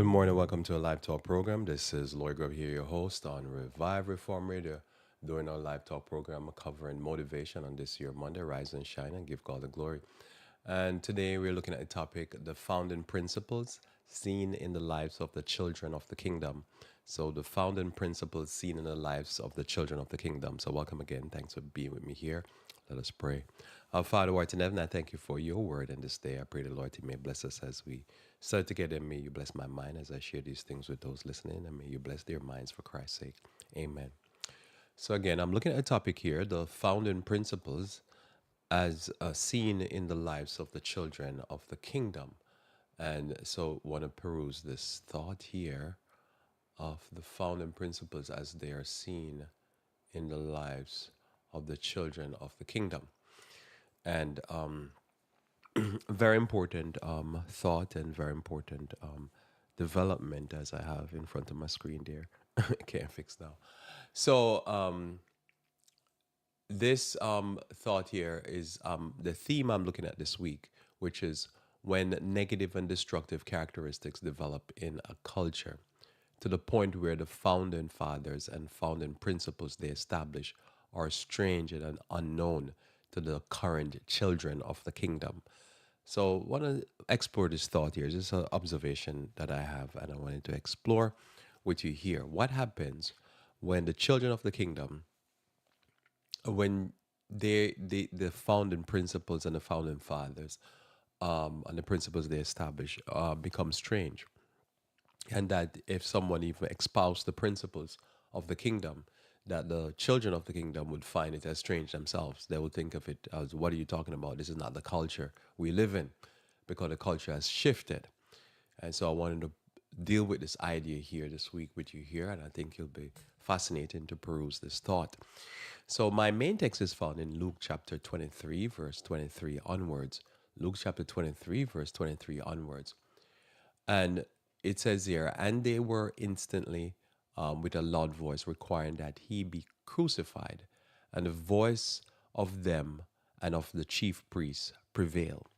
Good morning. Welcome to a live talk program. This is Lloyd Grubb here, your host on Revive Reform Radio, doing our live talk program covering motivation on this year, Monday, Rise and Shine and Give God the Glory. And today we're looking at the topic, the founding principles seen in the lives of the children of the kingdom. So, the founding principles seen in the lives of the children of the kingdom. So, welcome again. Thanks for being with me here. Let us pray. Our Father, who art in heaven, I thank you for your word in this day. I pray the Lord, you may bless us as we start together. May you bless my mind as I share these things with those listening, and may you bless their minds for Christ's sake. Amen. So, again, I'm looking at a topic here, the founding principles as seen in the lives of the children of the kingdom. And so, want to peruse this thought here of the founding principles as they are seen in the lives of the children of the kingdom. And very important thought and very important development as I have in front of my screen there. Can't fix now. So, this thought here is the theme I'm looking at this week, which is when negative and destructive characteristics develop in a culture to the point where the founding fathers and founding principles they establish are strange and unknown to the current children of the kingdom. So, I want to explore this thought here. This is an observation that I have, and I wanted to explore with you here. What happens when the children of the kingdom, when the founding principles and the founding fathers and the principles they establish become strange, and that if someone even espoused the principles of the kingdom, that the children of the kingdom would find it as strange themselves. They would think of it as, what are you talking about? This is not the culture we live in, because the culture has shifted. And so I wanted to deal with this idea here this week with you here, and I think it'll be fascinating to peruse this thought. So my main text is found in Luke chapter 23, verse 23 onwards. Luke chapter 23, verse 23 onwards. And it says here, and they were instantly with a loud voice requiring that he be crucified. And the voice of them and of the chief priests prevailed.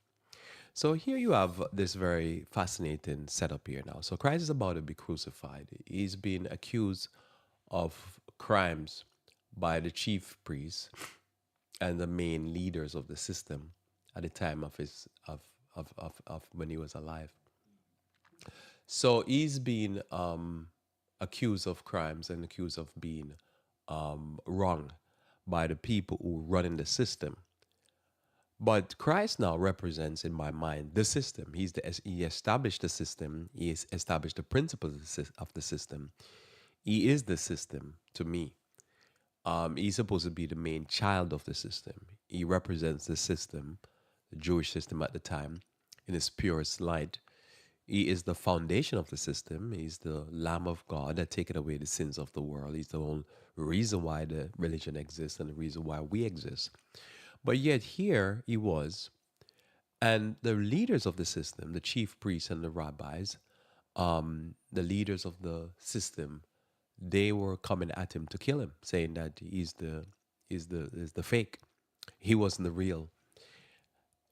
So here you have this very fascinating setup here now. So Christ is about to be crucified. He's being accused of crimes by the chief priests and the main leaders of the system at the time of his of when he was alive. So he's been accused of crimes and accused of being wrong by the people who running the system. But Christ now represents in my mind the system. He established the system. He has established the principles of the system. He is the system to me. He's supposed to be the main child of the system. He represents the system, the Jewish system at the time, in its purest light. He is the foundation of the system. He's the Lamb of God that taketh away the sins of the world. He's the whole reason why the religion exists and the reason why we exist. But yet here he was, and the leaders of the system, the chief priests and the rabbis, the leaders of the system, they were coming at him to kill him, saying that is the fake. He wasn't the real.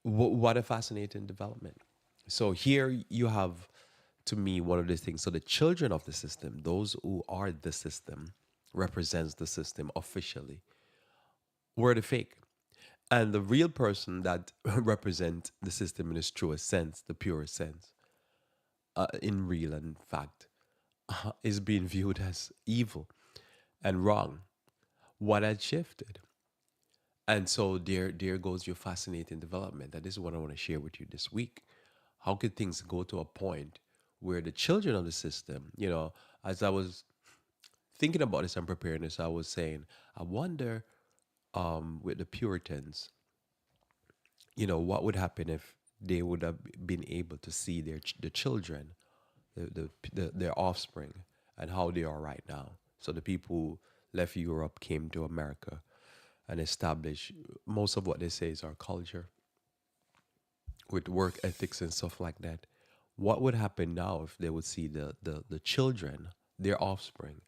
What a fascinating development. So here you have, to me, one of the things. So the children of the system, those who are the system, represents the system officially, were the fake. And the real person that represent the system in its truest sense, the purest sense, in real and fact, is being viewed as evil and wrong. What had shifted? And so there goes your fascinating development. And this is what I want to share with you this week. How could things go to a point where the children of the system, as I was thinking about this and preparing this, I was saying, I wonder with the Puritans, what would happen if they would have been able to see the children, their offspring, and how they are right now. So the people who left Europe came to America and established most of what they say is our culture with work ethics and stuff like that. What would happen now if they would see the children, their offspring,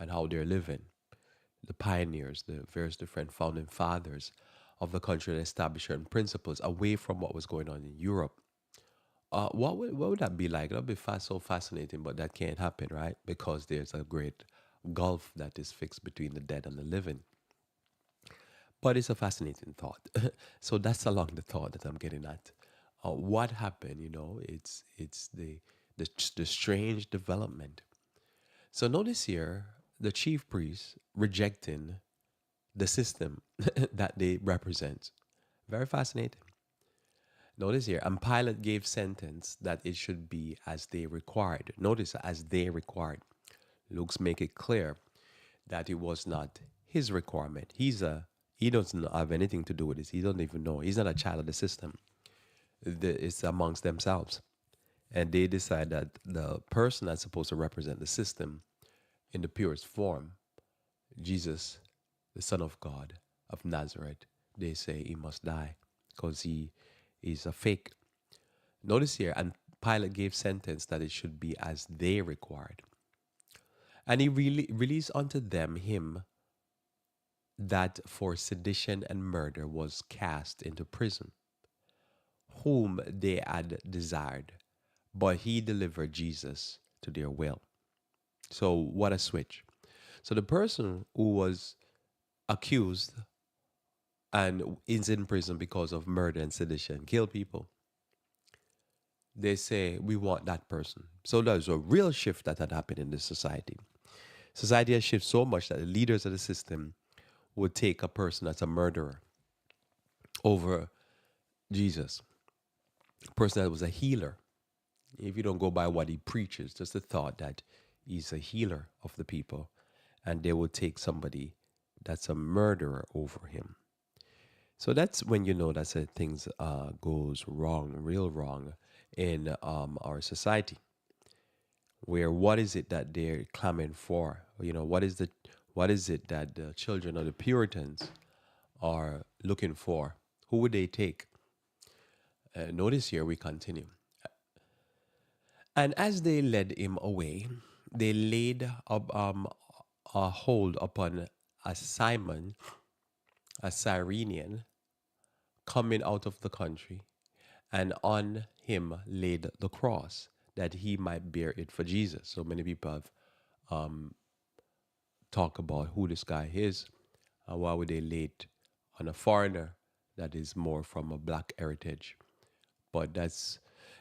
and how they're living? The pioneers, the various different founding fathers of the country that established certain principles away from what was going on in Europe. what would that be like? That'd be so fascinating, but that can't happen, right? Because there's a great gulf that is fixed between the dead and the living. But it's a fascinating thought. So that's along the thought that I'm getting at. What happened? It's the strange development. So notice here the chief priests rejecting the system that they represent. Very fascinating. Notice here, and Pilate gave sentence that it should be as they required. Notice as they required. Luke's make it clear that it was not his requirement. He doesn't have anything to do with this. He doesn't even know. He's not a child of the system. It's amongst themselves. And they decide that the person that's supposed to represent the system in the purest form, Jesus, the Son of God of Nazareth, they say he must die because he is a fake. Notice here, and Pilate gave sentence that it should be as they required. And he really released unto them him that for sedition and murder was cast into prison, whom they had desired, but he delivered Jesus to their will. So what a switch. So the person who was accused and is in prison because of murder and sedition, kill people, they say, we want that person. So there's a real shift that had happened in this society. Society has shifted so much that the leaders of the system would take a person that's a murderer over Jesus, a person that was a healer. If you don't go by what he preaches, just the thought that he's a healer of the people, and they will take somebody that's a murderer over him. So that's when you know that things goes wrong, real wrong in our society. Where what is it that they're clamoring for? What is it that the children of the Puritans are looking for? Who would they take? Notice here we continue. And as they led him away, they laid a hold upon a Simon, a Cyrenian, coming out of the country, and on him laid the cross, that he might bear it for Jesus. So many people have talked about who this guy is, and why would they lay it on a foreigner that is more from a black heritage. But that's,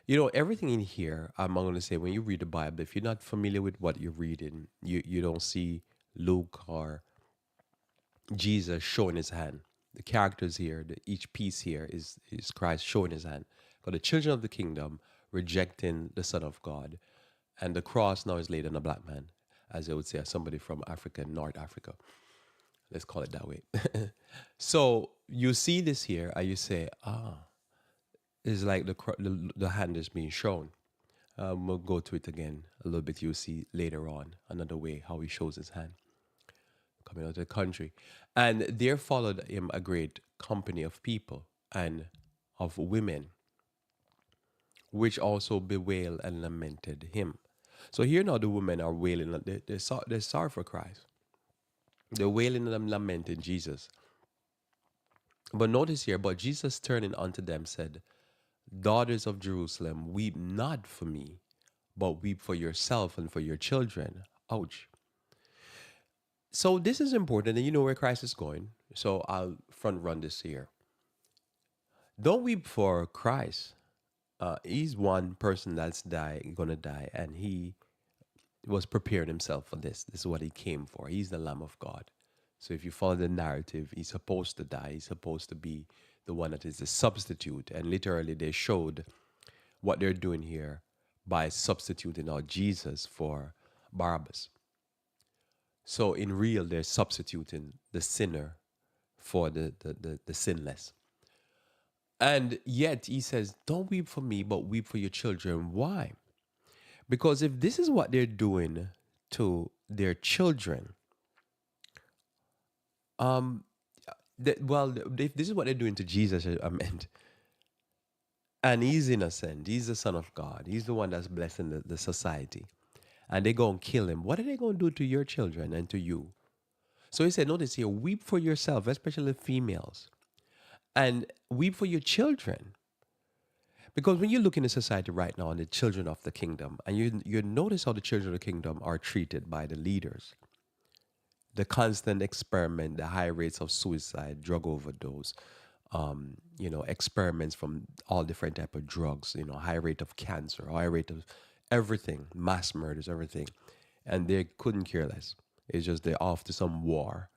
everything in here, I'm going to say, when you read the Bible, if you're not familiar with what you're reading, you don't see Luke or Jesus showing his hand. The characters here, each piece here is Christ showing his hand. Because the children of the kingdom rejecting the Son of God, and the cross now is laid on a black man, as they would say, somebody from Africa, North Africa. Let's call it that way. So you see this here, and you say, it's like the hand is being shown. We'll go to it again a little bit. You'll see later on another way how he shows his hand coming out of the country. And there followed him a great company of people and of women, which also bewailed and lamented him. So here now the women are wailing, they're sorry for Christ. They're wailing and lamenting Jesus. But notice here, but Jesus turning unto them said, Daughters of Jerusalem, weep not for me, but weep for yourself and for your children. Ouch. So this is important, and you know where Christ is going. So I'll front run this here. Don't weep for Christ. He's one person that's gonna die, and he was preparing himself for this. This is what he came for. He's the Lamb of God. So if you follow the narrative, he's supposed to die. He's supposed to be the one that is the substitute. And literally they showed what they're doing here by substituting out Jesus for Barabbas. So in real, they're substituting the sinner for the sinless. And yet he says, don't weep for me, but weep for your children. Why? Because if this is what they're doing to their children, if this is what they're doing to Jesus, I meant, and he's innocent, he's the Son of God, he's the one that's blessing the society, and they're going to kill him, what are they going to do to your children and to you? So he said, notice here, weep for yourself, especially females, and weep for your children. Because when you look in the society right now and the children of the kingdom, and you notice how the children of the kingdom are treated by the leaders, the constant experiment, the high rates of suicide, drug overdose, experiments from all different type of drugs, high rate of cancer, high rate of everything, mass murders, everything, and they couldn't care less. It's just they're off to some war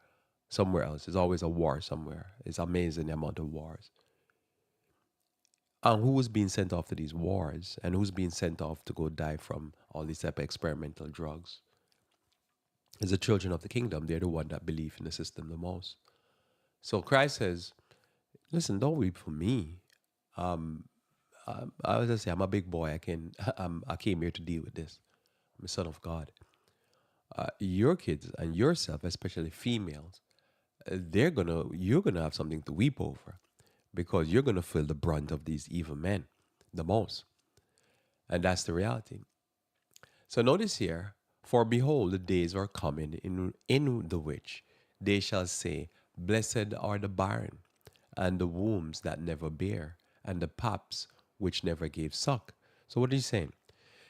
somewhere else. There's always a war somewhere. It's amazing the amount of wars. And who was being sent off to these wars, and who's being sent off to go die from all these type of experimental drugs? Is the children of the kingdom. They're the one that believe in the system the most. So Christ says, listen, don't weep for me. I was just say I'm a big boy. I came here to deal with this. I'm a son of God. Your kids and yourself, especially females, you're gonna have something to weep over, because you're gonna feel the brunt of these evil men the most, and that's the reality. So notice here, for behold, the days are coming in the which they shall say, Blessed are the barren, and the wombs that never bear, and the paps which never gave suck. So what are you saying?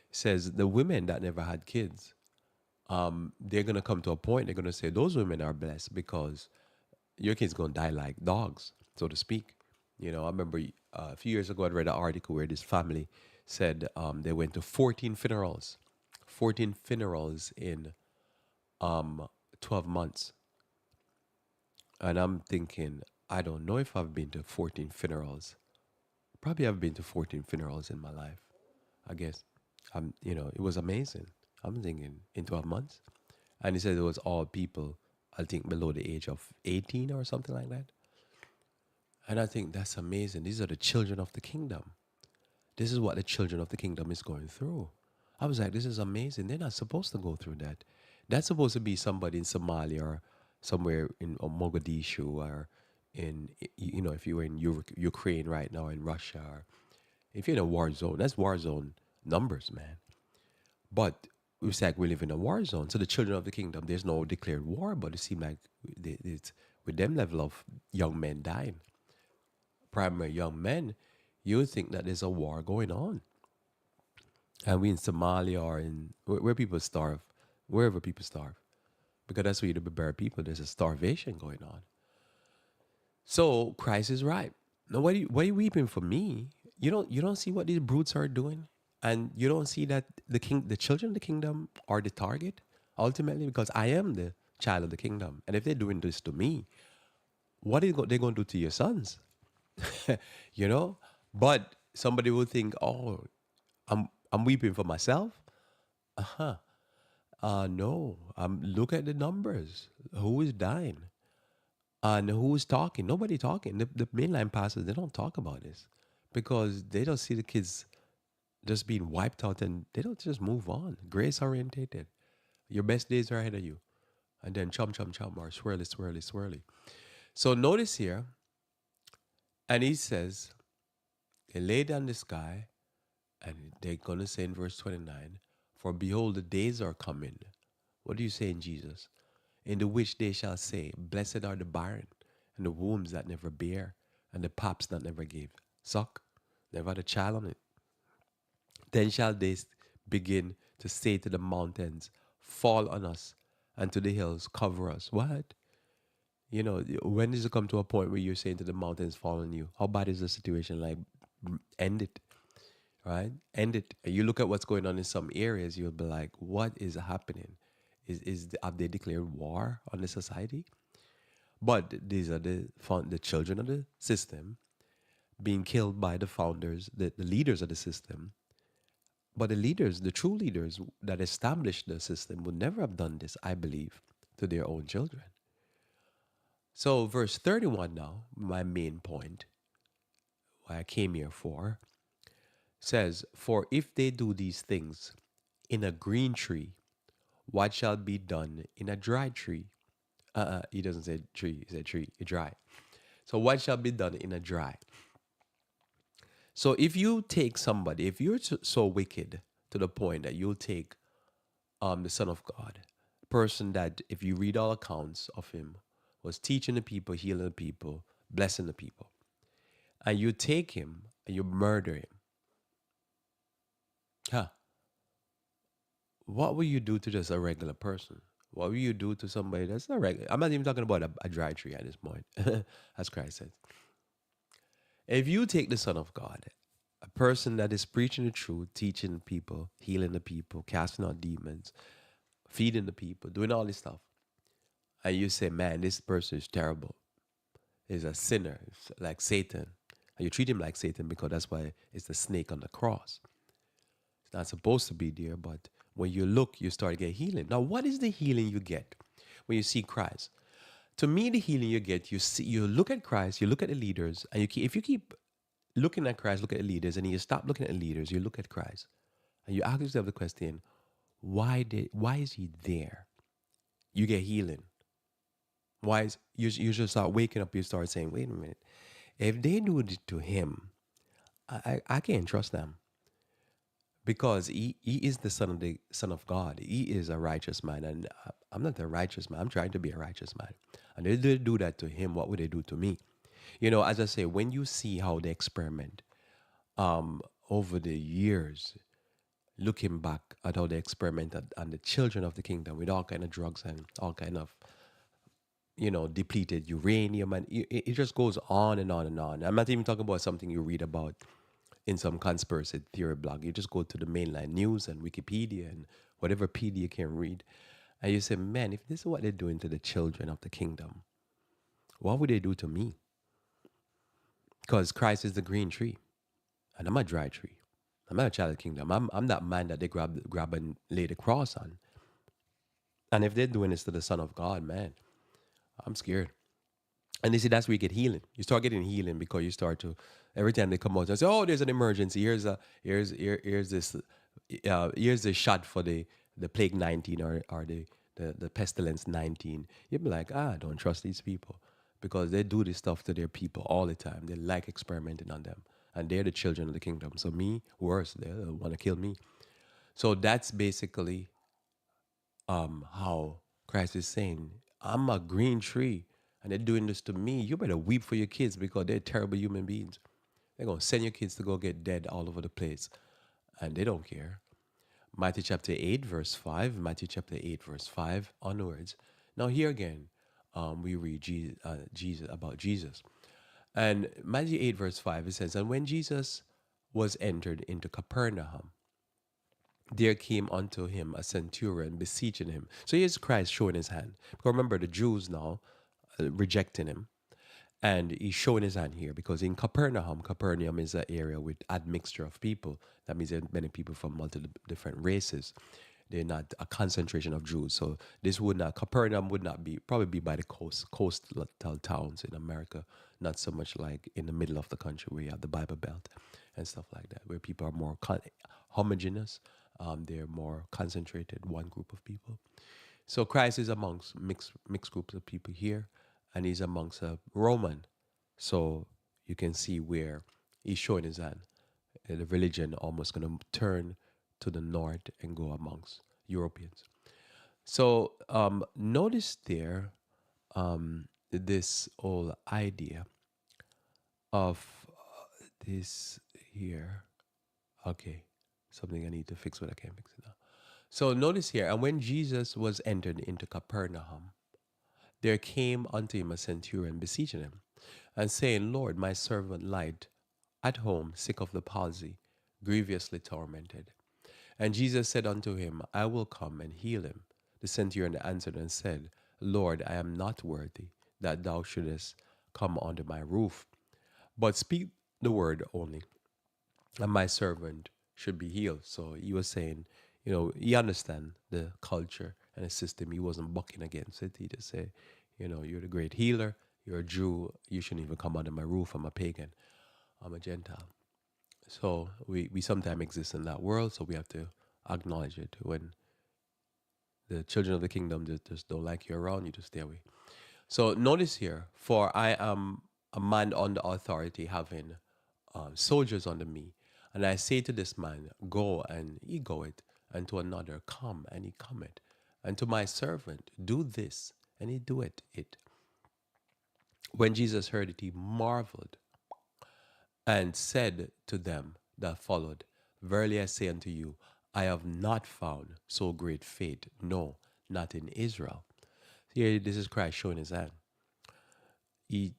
He says the women that never had kids, they're gonna come to a point. They're gonna say those women are blessed because your kid's gonna die like dogs, so to speak. I remember a few years ago I read an article where this family said they went to 14 funerals in 12 months. And I'm thinking, I don't know if I've been to 14 funerals. Probably I've been to 14 funerals in my life, I guess. It was amazing. I'm thinking in 12 months. And he said it was all people, I think, below the age of 18 or something like that. And I think that's amazing. These are the children of the kingdom. This is what the children of the kingdom is going through. I was like, this is amazing. They're not supposed to go through that. That's supposed to be somebody in Somalia or somewhere in Mogadishu, or if you were in Ukraine right now, in Russia, or if you're in a war zone. That's war zone numbers, man. But it's like we live in a war zone. So the children of the kingdom, there's no declared war, but it seems like it's with them level of young men dying, primary young men, you would think that there's a war going on. And we in Somalia or in where people starve, wherever people starve, because that's where you prepare people. There's a starvation going on. So Christ is right. Now, why are you weeping for me? You don't see what these brutes are doing, and you don't see that the children of the kingdom are the target ultimately, because I am the child of the kingdom, and if they're doing this to me, what are they going to do to your sons? you know. But somebody will think, oh, I'm weeping for myself. Uh-huh. No. Look at the numbers. Who is dying? And who is talking? Nobody talking. The mainline pastors, they don't talk about this because they don't see the kids just being wiped out, and they don't just move on. Grace orientated. Your best days are ahead of you. And then chum chum chum, or swirly swirly swirly. So notice here, and he says, they lay down the sky, and they're gonna say in verse 29, for behold, the days are coming. What do you say in Jesus? In the which they shall say, Blessed are the barren, and the wombs that never bear, and the paps that never gave suck, never had a child on it. Then shall they begin to say to the mountains, Fall on us, and to the hills, cover us. What? When does it come to a point where you're saying to the mountains, fall on you? How bad is the situation? Like, end it, right? End it. And you look at what's going on in some areas, you'll be like, what is happening? Have they declared war on the society? But these are the children of the system being killed by the founders, the leaders of the system. But the leaders, the true leaders that established the system, would never have done this, I believe, to their own children. So, verse 31 now, my main point, what I came here for, says, For if they do these things in a green tree, what shall be done in a dry tree? He doesn't say tree, he said tree, dry. So, what shall be done in a dry? So, if you take somebody, if you're so wicked to the point that you'll take the Son of God, person that, if you read all accounts of him, was teaching the people, healing the people, blessing the people, and you take him and you murder him, Huh. What will you do to just a regular person? What will you do to somebody that's not regular? I'm not even talking about a dry tree at this point, as Christ says. If you take the Son of God, a person that is preaching the truth, teaching the people, healing the people, casting out demons, feeding the people, doing all this stuff, and you say, man, this person is terrible, is a sinner, it's like Satan, and you treat him like Satan because that's why it's the snake on the cross. It's not supposed to be there, but when you look, you start to get healing. Now, what is the healing you get when you see Christ? To me, the healing you get, you see, you look at Christ, you look at the leaders, and if you keep looking at Christ, look at the leaders, and you stop looking at the leaders, you look at Christ, and you ask yourself the question, why is he there? You get healing. Why is you should start waking up, you start saying, wait a minute, if they do it to him, I can't trust them. Because he is the son of God. He is a righteous man, and I'm not a righteous man. I'm trying to be a righteous man, and they did do that to him. What would they do to me? You know, as I say, when you see how they experiment over the years, looking back at how they experimented on the children of the kingdom with all kind of drugs and all kind of depleted uranium, and it just goes on and on and on. I'm not even talking about something you read about in some conspiracy theory blog. You just go to the mainline news and Wikipedia and whatever PD you can read, and you say, man, if this is what they're doing to the children of the kingdom, what would they do to me? Because Christ is the green tree, and I'm a dry tree. I'm not a child of the kingdom. I'm that man that they grab and lay the cross on. And if they're doing this to the Son of God, man, I'm scared. And they say that's where you get healing. You start getting healing because you start to every time they come out and say, "Oh, there's an emergency. Here's this here's the shot for the plague 19 or the pestilence 19." You'd be like, I don't trust these people because they do this stuff to their people all the time. They like experimenting on them, and they're the children of the kingdom. So me, worse, they want to kill me. So that's basically how Christ is saying, I'm a green tree and they're doing this to me. You better weep for your kids because they're terrible human beings. They're going to send your kids to go get dead all over the place. And they don't care. Matthew chapter 8, verse 5. Matthew chapter 8, verse 5 onwards. Now, here again, we read Jesus about Jesus. And Matthew 8, verse 5, it says, and when Jesus was entered into Capernaum, there came unto him a centurion beseeching him. So here's Christ showing his hand. Because remember, the Jews now rejecting him. And he's showing his hand here because in Capernaum is an area with admixture of people. That means there are many people from multiple different races. They're not a concentration of Jews. So Capernaum would not be, probably be by the coastal towns in America, not so much like in the middle of the country where you have the Bible Belt and stuff like that, where people are more homogeneous. They're more concentrated, one group of people. So Christ is amongst mixed groups of people here, and he's amongst a Roman. So you can see where he's showing his hand. The religion almost going to turn to the north and go amongst Europeans. So notice there this whole idea of this here. Okay, something I need to fix, but I can't fix it now. So notice here, and when Jesus was entered into Capernaum, there came unto him a centurion beseeching him, and saying, Lord, my servant lieth at home, sick of the palsy, grievously tormented. And Jesus said unto him, I will come and heal him. The centurion answered and said, Lord, I am not worthy that thou shouldest come under my roof, but speak the word only, and my servant should be healed. So he was saying, he understand the culture and the system. He wasn't bucking against it. He just said, you're the great healer. You're a Jew. You shouldn't even come under my roof. I'm a pagan. I'm a Gentile. So we sometimes exist in that world, so we have to acknowledge it. When the children of the kingdom just don't like you around, you just stay away. So notice here, for I am a man under authority, having soldiers under me. And I say to this man, go, and he goeth, and to another, come, and he cometh. And to my servant, do this, and he doeth it. When Jesus heard it, he marveled and said to them that followed, Verily I say unto you, I have not found so great faith, no, not in Israel. Here, this is Christ showing his hand. He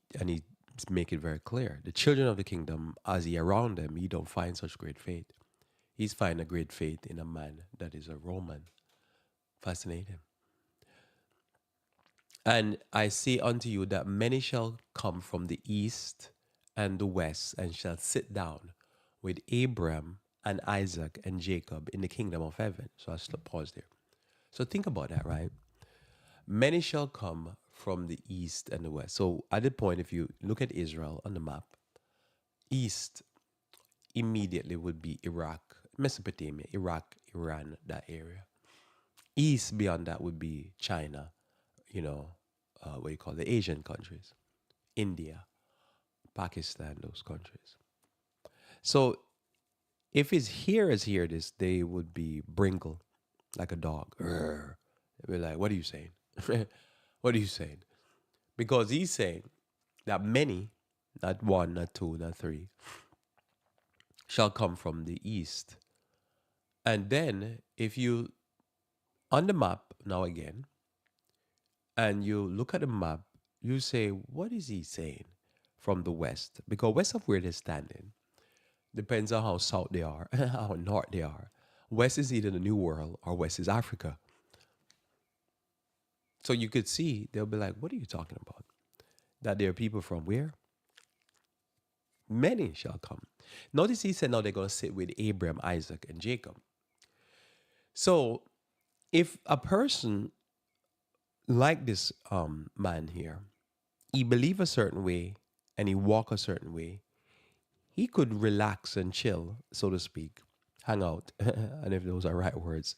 make it very clear. The children of the kingdom, as he around them, he don't find such great faith. He's finding a great faith in a man that is a Roman. Fascinating. And I say unto you that many shall come from the east and the west and shall sit down with Abraham and Isaac and Jacob in the kingdom of heaven. So I'll pause there. So think about that, right? Many shall come from the east and the west. So at the point, if you look at Israel on the map, east immediately would be Iraq, Mesopotamia, Iraq, Iran, that area. East beyond that would be China, you know, what you call the Asian countries, India, Pakistan, those countries. So if it's here as here, this they would be bringle like a dog. Urgh. They'd be like, what are you saying? What are you saying? Because he's saying that many, not one, not two, not three, shall come from the east. And then if you on the map now again, and you look at the map, you say, what is he saying from the west? Because west of where they're standing depends on how south they are, how north they are. West is either the New World or west is Africa. So you could see, they'll be like, what are you talking about? That there are people from where? Many shall come. Notice he said now they're going to sit with Abraham, Isaac, and Jacob. So if a person like this man here, he believe a certain way and he walk a certain way, he could relax and chill, so to speak, hang out, and if those are right words,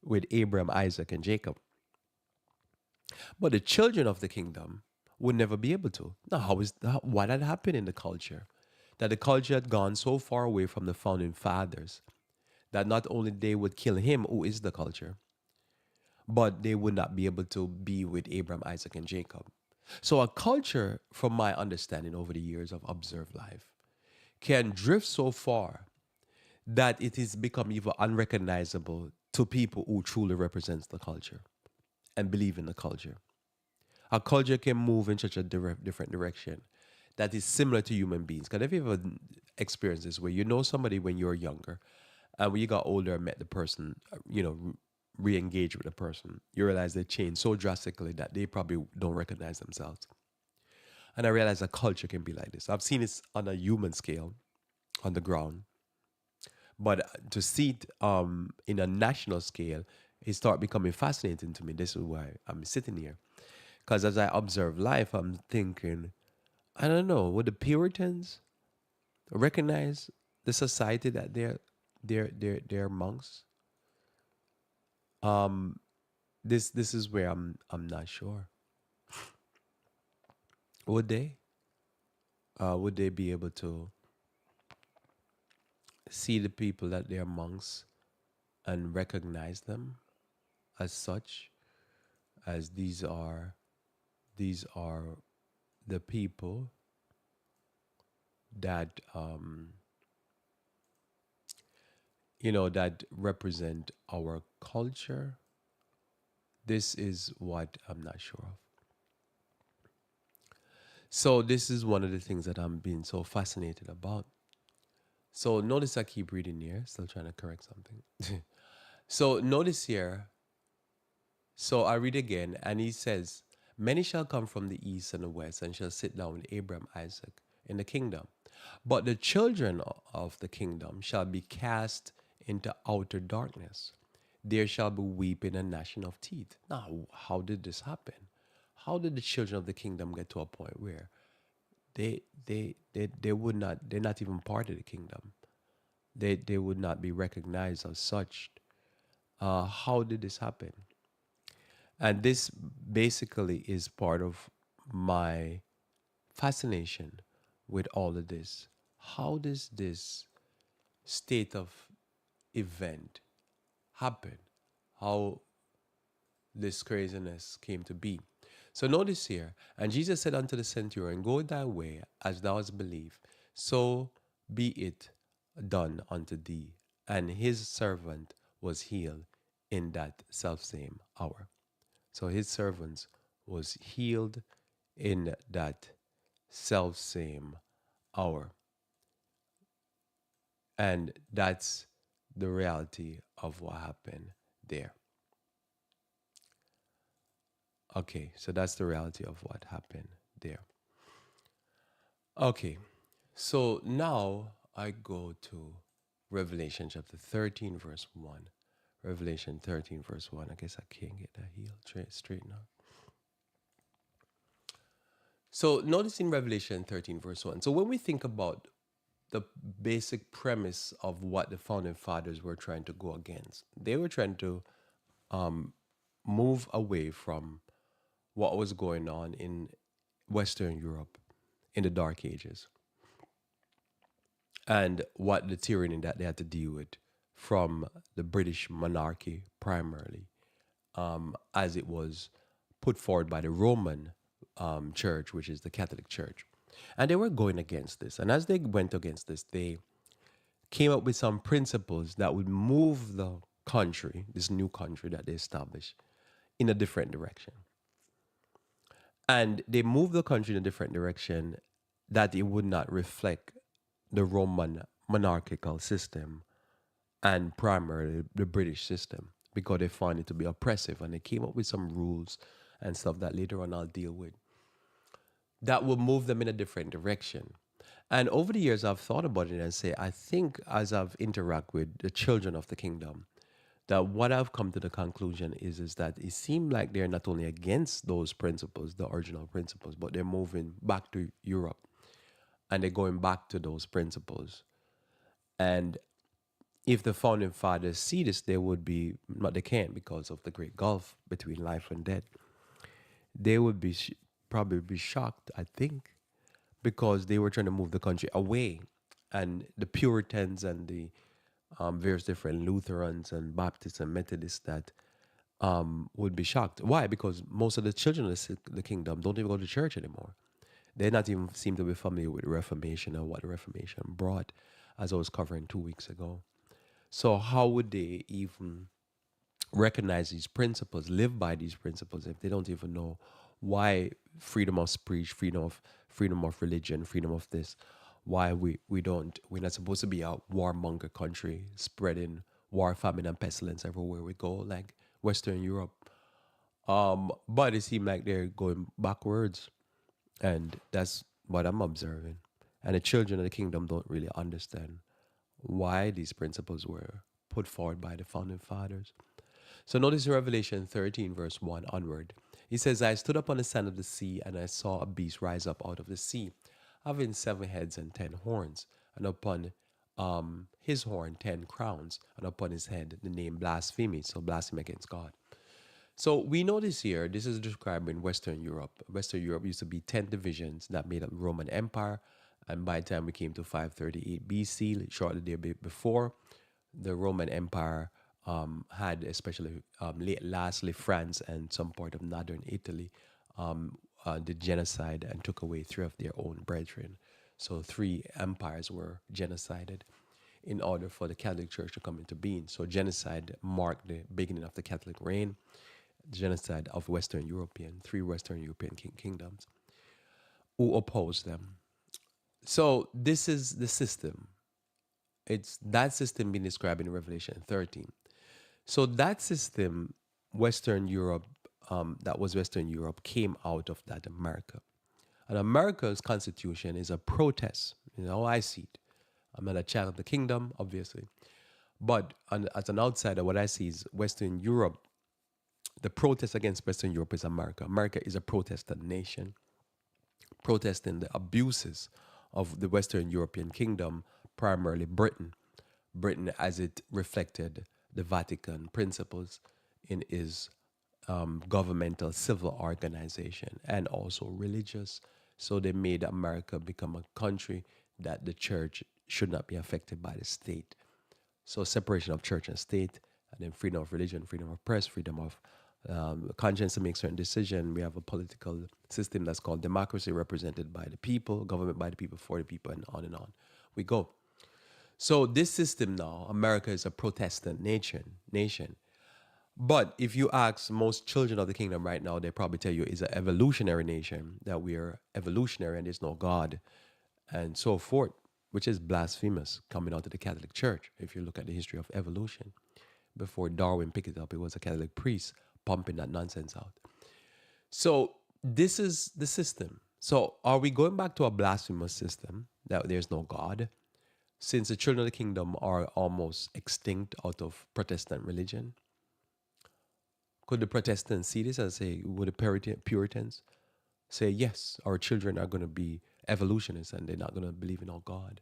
with Abraham, Isaac, and Jacob. But the children of the kingdom would never be able to. Now, how is that? What had happened in the culture? That the culture had gone so far away from the founding fathers that not only they would kill him, who is the culture, but they would not be able to be with Abraham, Isaac, and Jacob. So a culture, from my understanding over the years of observed life, can drift so far that it is become even unrecognizable to people who truly represents the culture and believe in the culture. A culture can move in such a different direction that is similar to human beings. Because have you ever experienced this where you know somebody when you were younger and when you got older and met the person, re-engage with the person, you realize they changed so drastically that they probably don't recognize themselves. And I realize a culture can be like this. I've seen this on a human scale, on the ground. But to see it in a national scale, it started becoming fascinating to me. This is why I'm sitting here. Because as I observe life, I'm thinking, I don't know, would the Puritans recognize the society that they're amongst? This is where I'm not sure. Would they? Would they be able to see the people that they're amongst and recognize them as such, as these are the people that that represent our culture? This is what I'm not sure of. So this is one of the things that I'm being so fascinated about. So notice I keep reading here, still trying to correct something. So notice here, so I read again, and he says, many shall come from the east and the west and shall sit down with Abraham, Isaac in the kingdom. But the children of the kingdom shall be cast into outer darkness. There shall be weeping and gnashing of teeth. Now, how did this happen? How did the children of the kingdom get to a point where they would not, they're not even part of the kingdom? They would not be recognized as such. How did this happen? And this basically is part of my fascination with all of this. How does this state of event happen? How this craziness came to be? So notice here, and Jesus said unto the centurion, go thy way as thou hast believed, so be it done unto thee. and his servant was healed in that self same hour. So his servants was healed in that self same hour. And that's the reality of what happened there. Okay, so that's the reality of what happened there. Okay, so now I go to Revelation chapter 13, verse 1. Revelation 13, verse 1. I guess I can't get that heel straight now. So notice in Revelation 13, verse 1. So when we think about the basic premise of what the founding fathers were trying to go against, they were trying to move away from what was going on in Western Europe in the Dark Ages and what the tyranny that they had to deal with from the British monarchy primarily, as it was put forward by the Roman church, which is the Catholic Church. And they were going against this. And as they went against this, they came up with some principles that would move the country, this new country that they established, in a different direction. And they moved the country in a different direction that it would not reflect the Roman monarchical system and primarily the British system because they found it to be oppressive, and they came up with some rules and stuff that later on I'll deal with that will move them in a different direction. And over the years, I've thought about it and say, I think as I've interacted with the children of the kingdom, that what I've come to the conclusion is that it seemed like they're not only against those principles, the original principles, but they're moving back to Europe and they're going back to those principles. And if the founding fathers see this, they would be, but they can't because of the great gulf between life and death. They would be probably be shocked, I think, because they were trying to move the country away. And the Puritans and the various different Lutherans and Baptists and Methodists that would be shocked. Why? Because most of the children of the kingdom don't even go to church anymore. They not even seem to be familiar with the Reformation and what the Reformation brought, as I was covering 2 weeks ago. So how would they even recognize these principles, live by these principles, if they don't even know why freedom of speech, freedom of religion, freedom of this, why we're not supposed to be a warmonger country spreading war, famine, and pestilence everywhere we go, like Western Europe. But it seems like they're going backwards, and that's what I'm observing. And the children of the kingdom don't really understand why these principles were put forward by the founding fathers. So notice Revelation 13, verse 1 onward. He says, I stood up on the sand of the sea, and I saw a beast rise up out of the sea, having 7 heads and 10 horns, and upon his horn 10 crowns, and upon his head the name blasphemy, so blasphemy against God. So we notice here, this is describing Western Europe. Western Europe used to be 10 divisions that made up the Roman Empire, and by the time we came to 538 BC, shortly there before, the Roman Empire had, especially lastly France and some part of northern Italy, did genocide and took away 3 of their own brethren. So 3 empires were genocided in order for the Catholic Church to come into being. So genocide marked the beginning of the Catholic reign, genocide of 3 Western European kingdoms who opposed them. So this is the system. It's that system being described in Revelation 13. So that system, Western Europe, that was Western Europe, came out of that America. And America's constitution is a protest. You know, I see it. I'm not a child of the kingdom, obviously. But as an outsider, what I see is Western Europe, the protest against Western Europe is America. America is a Protestant nation, protesting the abuses of the Western European kingdom, primarily Britain. Britain as it reflected the Vatican principles in its governmental civil organization and also religious. So they made America become a country that the church should not be affected by the state. So separation of church and state, and then freedom of religion, freedom of press, freedom of conscience to make certain decisions. We have a political system that's called democracy, represented by the people, government by the people, for the people, and on we go. So this system now, America is a Protestant nation. But if you ask most children of the kingdom right now, they probably tell you it's an evolutionary nation, that we are evolutionary and there's no God and so forth, which is blasphemous coming out of the Catholic Church. If you look at the history of evolution, before Darwin picked it up, it was a Catholic priest pumping that nonsense out. So this is the system. So are we going back to a blasphemous system that there's no God? Since the children of the kingdom are almost extinct out of Protestant religion, could the Protestants see this and say, would the Puritans say, yes, our children are going to be evolutionists and they're not going to believe in our God?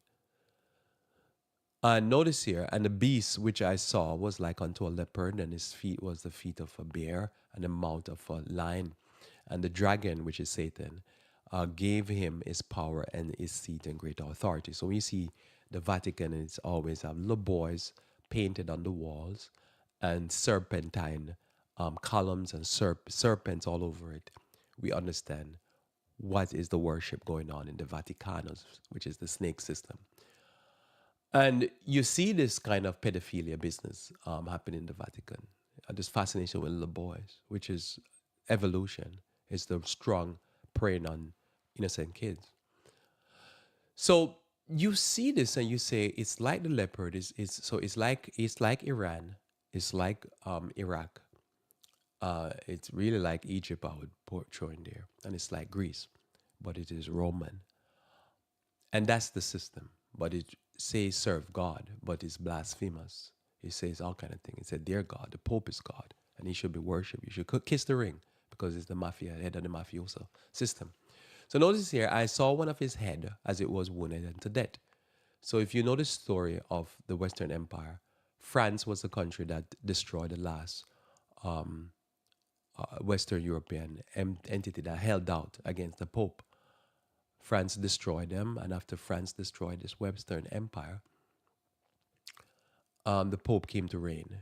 And notice here, and the beast which I saw was like unto a leopard, and his feet was the feet of a bear, and the mouth of a lion. And the dragon, which is Satan, gave him his power and his seat and great authority. So when you see the Vatican, it's always have little boys painted on the walls and serpentine columns and serpents all over it. We understand what is the worship going on in the Vaticanus, which is the snake system. And you see this kind of pedophilia business happening in the Vatican. This fascination with little boys, which is evolution, is the strong preying on innocent kids. So you see this and you say it's like the leopard. So it's like Iran. It's like Iraq. It's really like Egypt. I would throw in there, and it's like Greece, but it is Roman, and that's the system. But it says serve God, but it's blasphemous. It says all kind of things. It said dear God, the Pope is God, and he should be worshipped. You should kiss the ring because it's the mafia, head of the mafioso system. So notice here, I saw one of his head as it was wounded unto death. So if you know the story of the Western Empire, France was the country that destroyed the last Western European entity that held out against the Pope. France destroyed them, and after France destroyed this Western Empire, the Pope came to reign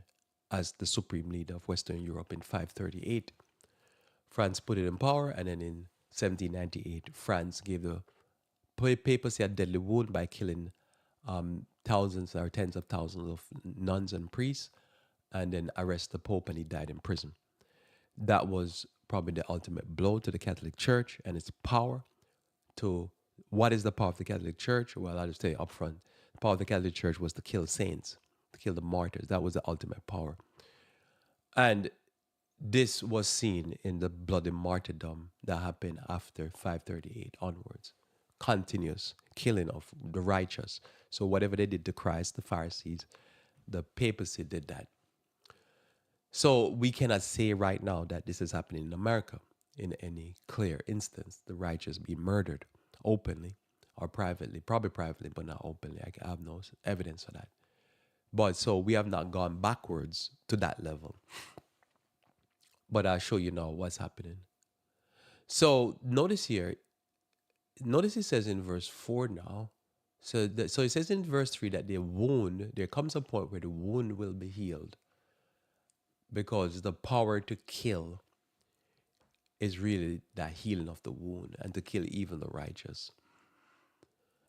as the supreme leader of Western Europe in 538. France put it in power, and then in 1798, France gave the papacy a deadly wound by killing thousands or tens of thousands of nuns and priests, and then arrest the Pope, and he died in prison. That was probably the ultimate blow to the Catholic Church and its power. To what is the power of the Catholic Church? Well, I'll just tell you up front. The power of the Catholic Church was to kill saints, to kill the martyrs. That was the ultimate power. And this was seen in the bloody martyrdom that happened after 538 onwards. Continuous killing of the righteous. So whatever they did to Christ, the Pharisees, the papacy did that. So we cannot say right now that this is happening in America in any clear instance. The righteous being murdered openly or privately, probably privately, but not openly. I have no evidence for that. But so we have not gone backwards to that level. But I'll show you now what's happening. So notice here, notice it says in verse 4 now. So it says in verse 3 that the wound, there comes a point where the wound will be healed, because the power to kill is really that healing of the wound, and to kill even the righteous.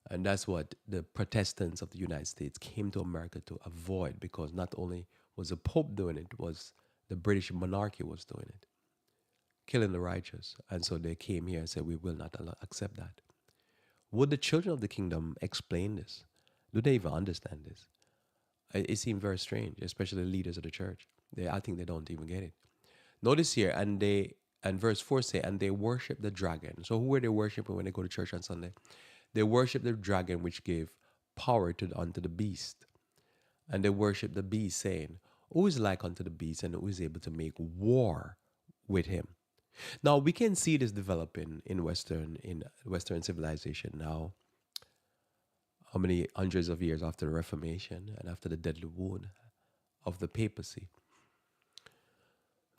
And that's what the Protestants of the United States came to America to avoid, because not only was the Pope doing it, was the British monarchy was doing it, killing the righteous. And so they came here and said, we will not accept that. Would the children of the kingdom explain this? Do they even understand this? It seemed very strange, especially the leaders of the church. I think they don't even get it. Notice here, and verse 4 say, and they worship the dragon. So who were they worshiping when they go to church on Sunday? They worship the dragon, which gave power unto the beast. And they worship the beast, saying, who is like unto the beast, and who is able to make war with him? Now we can see this developing in Western civilization now. How many hundreds of years after the Reformation and after the deadly wound of the papacy?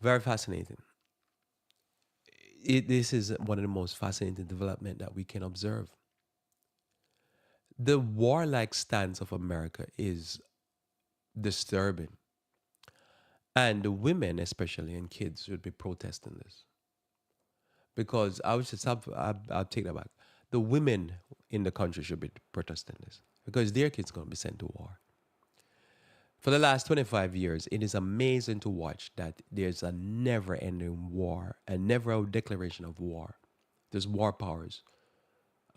Very fascinating. This is one of the most fascinating development that we can observe. The warlike stance of America is disturbing. And the women, especially, and kids should be protesting this. Because I'll take that back. The women in the country should be protesting this. because their kids going to be sent to war. For the last 25 years, it is amazing to watch that there's a never ending war and never a declaration of war. There's war powers.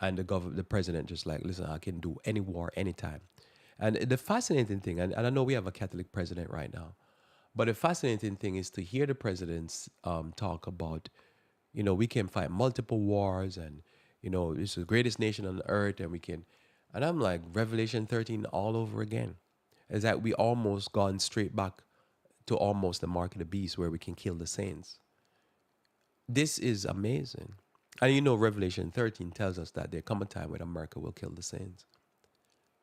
And the president just like, listen, I can do any war anytime. And the fascinating thing, and I know we have a Catholic president right now, but the fascinating thing is to hear the presidents talk about, we can fight multiple wars and, it's the greatest nation on earth and we can. And I'm like, Revelation 13 all over again. Is that we almost gone straight back to almost the mark of the beast where we can kill the saints. This is amazing. And Revelation 13 tells us that there come a time when America will kill the saints,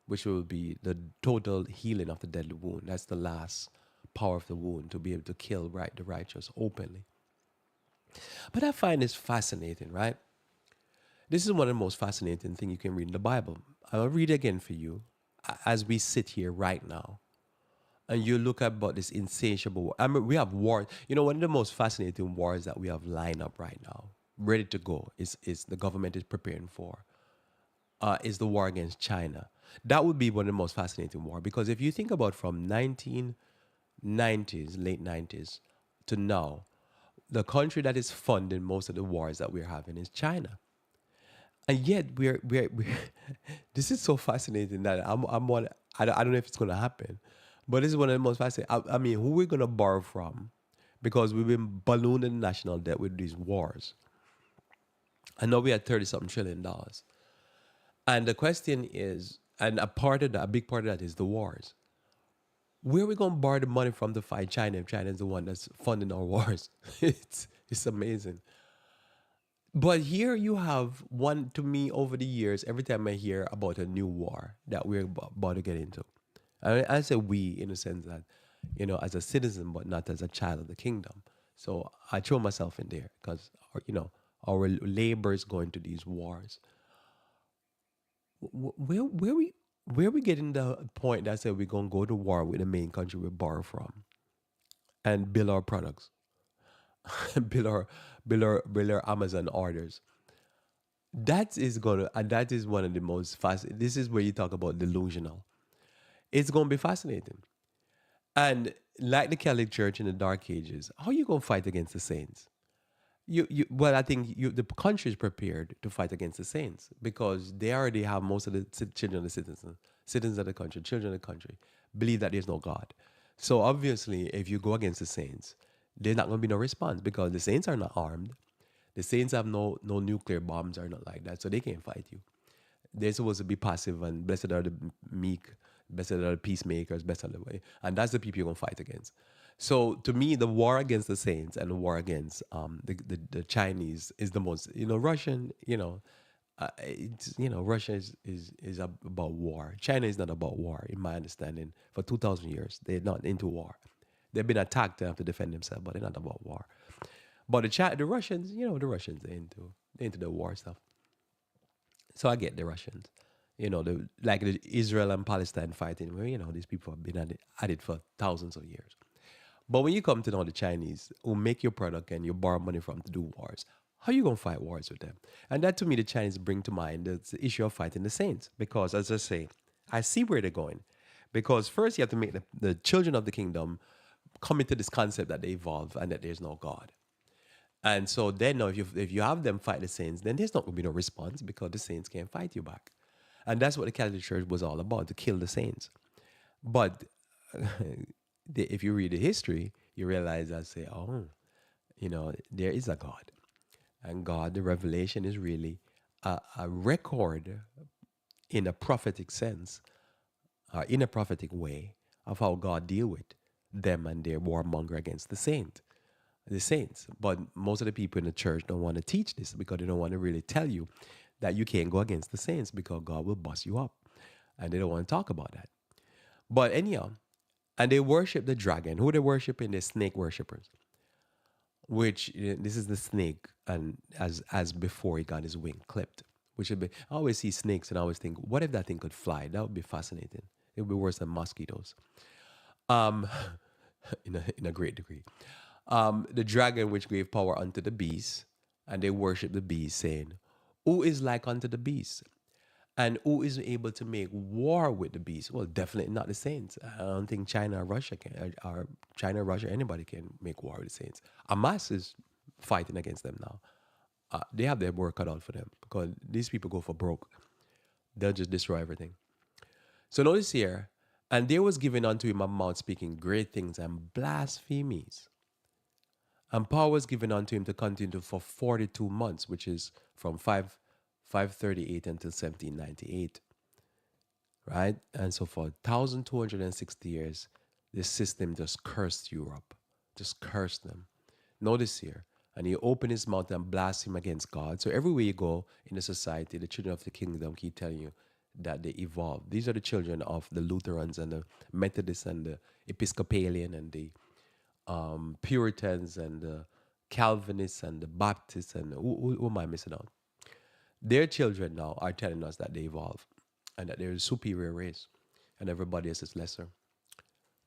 which will be the total healing of the deadly wound. That's the last power of the wound to be able to kill the righteous openly. But I find this fascinating, right? This is one of the most fascinating things you can read in the Bible. I'll read it again for you as we sit here right now. And you look about this insatiable war. I mean, we have wars. One of the most fascinating wars that we have lined up right now, ready to go, is the government is preparing for, is the war against China. That would be one of the most fascinating war because if you think about from 1990s, late 90s to now, the country that is funding most of the wars that we're having is China. And yet we're this is so fascinating that I'm one. I don't know if it's gonna happen, but this is one of the most fascinating. I mean, who we're gonna borrow from, because we've been ballooning national debt with these wars. I know we had 30 something $1 trillion, and the question is, and a big part of that is the wars. Where are we gonna borrow the money from to fight China if China is the one that's funding our wars? It's amazing. But here you have one to me over the years, every time I hear about a new war that we're about to get into. I say we in the sense that, as a citizen, but not as a child of the kingdom. So I throw myself in there because, our labor is going to these wars. Where we getting the point that said we're going to go to war with the main country we borrow from and build our products, build our Amazon orders. That is one of the most fast. This is where you talk about delusional. It's gonna be fascinating. And like the Catholic Church in the Dark Ages, how you gonna fight against the saints? Well, I think the country is prepared to fight against the saints because they already have most of the children of the citizens of the country, children of the country, believe that there's no God. So obviously, if you go against the saints, there's not going to be no response because the saints are not armed. The saints have no nuclear bombs or not like that, so they can't fight you. They're supposed to be passive and blessed are the meek, blessed are the peacemakers, blessed are the way. And that's the people you're going to fight against. So to me, the war against the saints and the war against the Chinese is the most, Russian, Russia is about war. China is not about war, in my understanding. For 2,000 years, they're not into war. They've been attacked, they have to defend themselves, but they're not about war. But the Russians, the Russians, they're into the war stuff. So I get the Russians. Like the Israel and Palestine fighting, where these people have been at it for thousands of years. But when you come to know the Chinese, who make your product and you borrow money from to do wars, how you gonna fight wars with them? And that to me, the Chinese bring to mind the issue of fighting the saints, because as I say, I see where they're going. Because first you have to make the children of the kingdom come into this concept that they evolve and that there's no God. And so then now if you have them fight the saints, then there's not going to be no response because the saints can't fight you back. And that's what the Catholic Church was all about, to kill the saints. But if you read the history, you realize that say, oh, there is a God. And God, the revelation is really a record in a prophetic sense, in a prophetic way of how God deal with them and their warmonger against the saints. But most of the people in the church don't want to teach this because they don't want to really tell you that you can't go against the saints because God will bust you up. And they don't want to talk about that. But anyhow, and they worship the dragon. Who they worshiping? They're snake worshippers. Which this is the snake, and as before he got his wing clipped. Which would be, I always see snakes and I always think, what if that thing could fly? That would be fascinating. It would be worse than mosquitoes. Um, in a great degree. The dragon which gave power unto the beast, and they worship the beast, saying, who is like unto the beast? And who is able to make war with the beast? Well, definitely not the Saints. I don't think China or Russia can, or China, Russia, anybody can make war with the Saints. Hamas is fighting against them now. They have their work cut out for them because these people go for broke. They'll just destroy everything. So notice here, and there was given unto him a mouth speaking great things and blasphemies. And power was given unto him to continue for 42 months, which is from 538 until 1798, right? And so for 1,260 years, this system just cursed Europe, just cursed them. Notice here, and he opened his mouth and blasphemed against God. So everywhere you go in the society, the children of the kingdom keep telling you that they evolve. These are the children of the Lutherans and the Methodists and the Episcopalian and the Puritans and the Calvinists and the Baptists and who am I missing out? Their children now are telling us that they evolve and that they're a superior race and everybody else is lesser.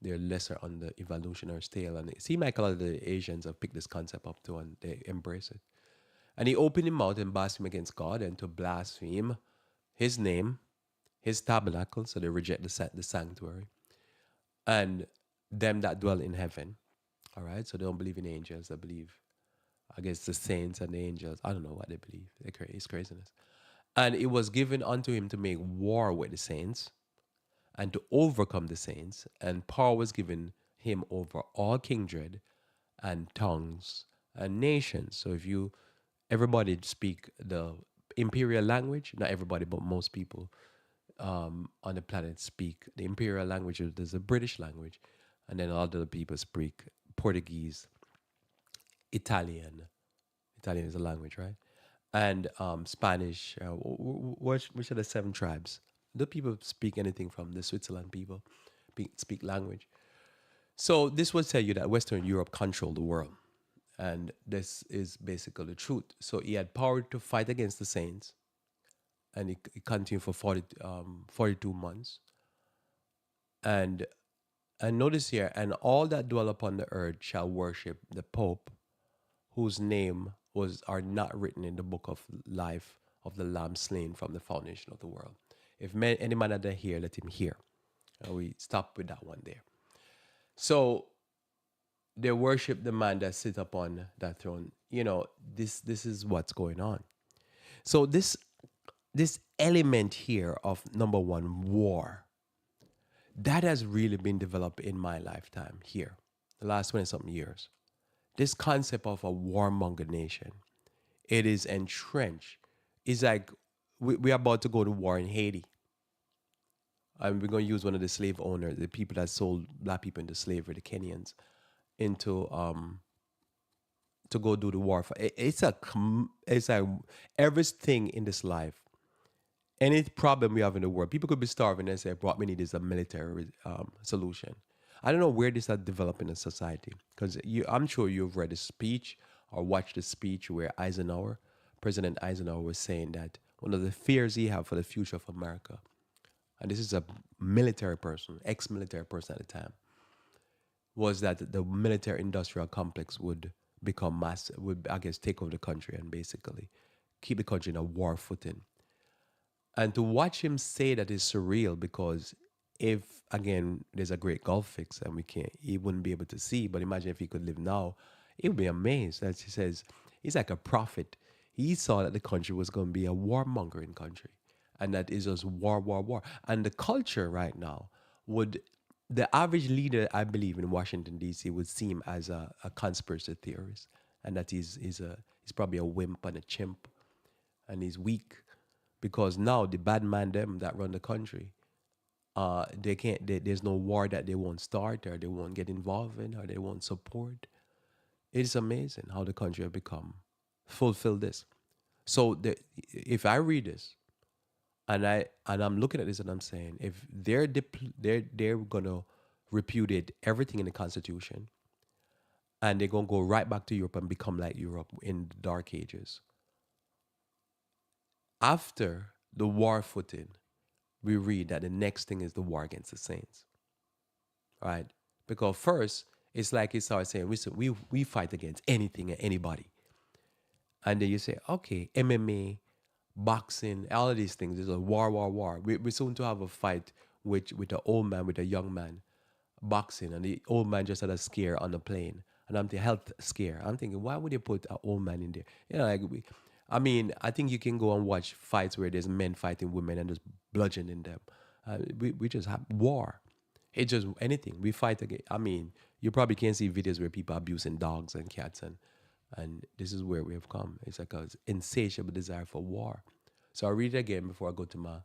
They're lesser on the evolutionary scale. And it seems like a lot of the Asians have picked this concept up too and they embrace it. And he opened his mouth and blasphemed against God and to blaspheme his name, his tabernacle, so they reject the sanctuary, and them that dwell in heaven. All right, so they don't believe in angels. They believe, I guess, the saints and the angels. I don't know what they believe. It's craziness. And it was given unto him to make war with the saints and to overcome the saints. And power was given him over all kindred and tongues and nations. So if you, everybody speak the imperial language, not everybody, but most people on the planet speak the imperial language. There's a British language, and then other people speak Portuguese, Italian. Italian is a language, right? And Spanish. Which are the seven tribes? Do people speak anything from the Switzerland people? Speak language. So this will tell you that Western Europe controlled the world. And this is basically the truth. So he had power to fight against the saints. And he continued for 42 months. And notice here, and all that dwell upon the earth shall worship the Pope, whose name are not written in the book of life of the Lamb slain from the foundation of the world. If any man that hear, let him hear. And we stop with that one there. So they worship the man that sits upon that throne. You know, this is what's going on. So this element here of number one, war, that has really been developed in my lifetime here, the last 20 something years. This concept of a warmonger nation, it is entrenched. It's like we're about to go to war in Haiti. And we're going to use one of the slave owners, the people that sold black people into slavery, the Kenyans, into to go do the war. It's like everything in this life, any problem we have in the world, people could be starving and say, what we need is a military solution. I don't know where this has developed in a society, because I'm sure you've read a speech or watched a speech where President Eisenhower was saying that one of the fears he had for the future of America, and this is a military person, ex-military person at the time, was that the military industrial complex would become massive, would, I guess, take over the country and basically keep the country in a war footing. And to watch him say that is surreal, because if, again, there's a great Gulf fix and he wouldn't be able to see, but imagine if he could live now, he would be amazed. As he says, he's like a prophet. He saw that the country was going to be a warmongering country, and that is just war, war, war. And the culture right now the average leader, I believe, in Washington, D.C. would seem as a conspiracy theorist, and that he's probably a wimp and a chimp, and he's weak, because now the bad man them that run the country, they can't. There's no war that they won't start or they won't get involved in or they won't support. It's amazing how the country have become fulfill this. So if I read this and I'm looking at this and I'm saying, if they're gonna repudiate everything in the Constitution and they're gonna go right back to Europe and become like Europe in the Dark Ages. After the war footing, we read that the next thing is the war against the saints, right? Because first, it's like he started saying, listen, we fight against anything and anybody. And then you say, okay, MMA, boxing, all of these things. There's a war, war, war. We soon to have a fight with an old man, with a young man, boxing, and the old man just had a scare on the plane. And I'm thinking, health scare. I'm thinking, why would they put an old man in there? I mean, I think you can go and watch fights where there's men fighting women and just bludgeoning them. We just have war. It's just anything. We fight again. I mean, you probably can see videos where people are abusing dogs and cats, and this is where we have come. It's like an insatiable desire for war. So I'll read it again before I go to my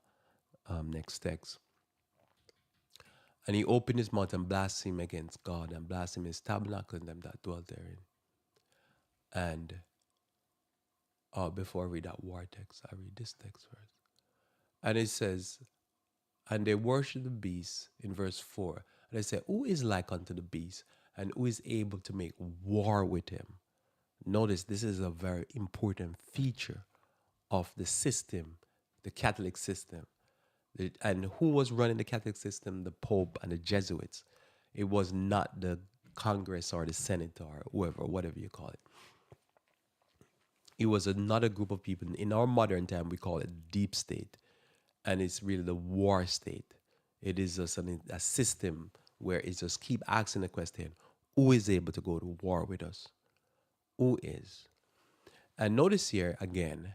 next text. And he opened his mouth and blasphemed against God and blasphemed his tabernacle and them that dwell therein. And before I read that war text, I read this text first. And it says, and they worship the beast in verse 4. And they say, who is like unto the beast and who is able to make war with him? Notice this is a very important feature of the system, the Catholic system. And who was running the Catholic system? The Pope and the Jesuits. It was not the Congress or the Senate or whoever, whatever you call it. It was another group of people. In our modern time, we call it deep state. And it's really the war state. It is just a system where it just keep asking the question, who is able to go to war with us? Who is? And notice here again,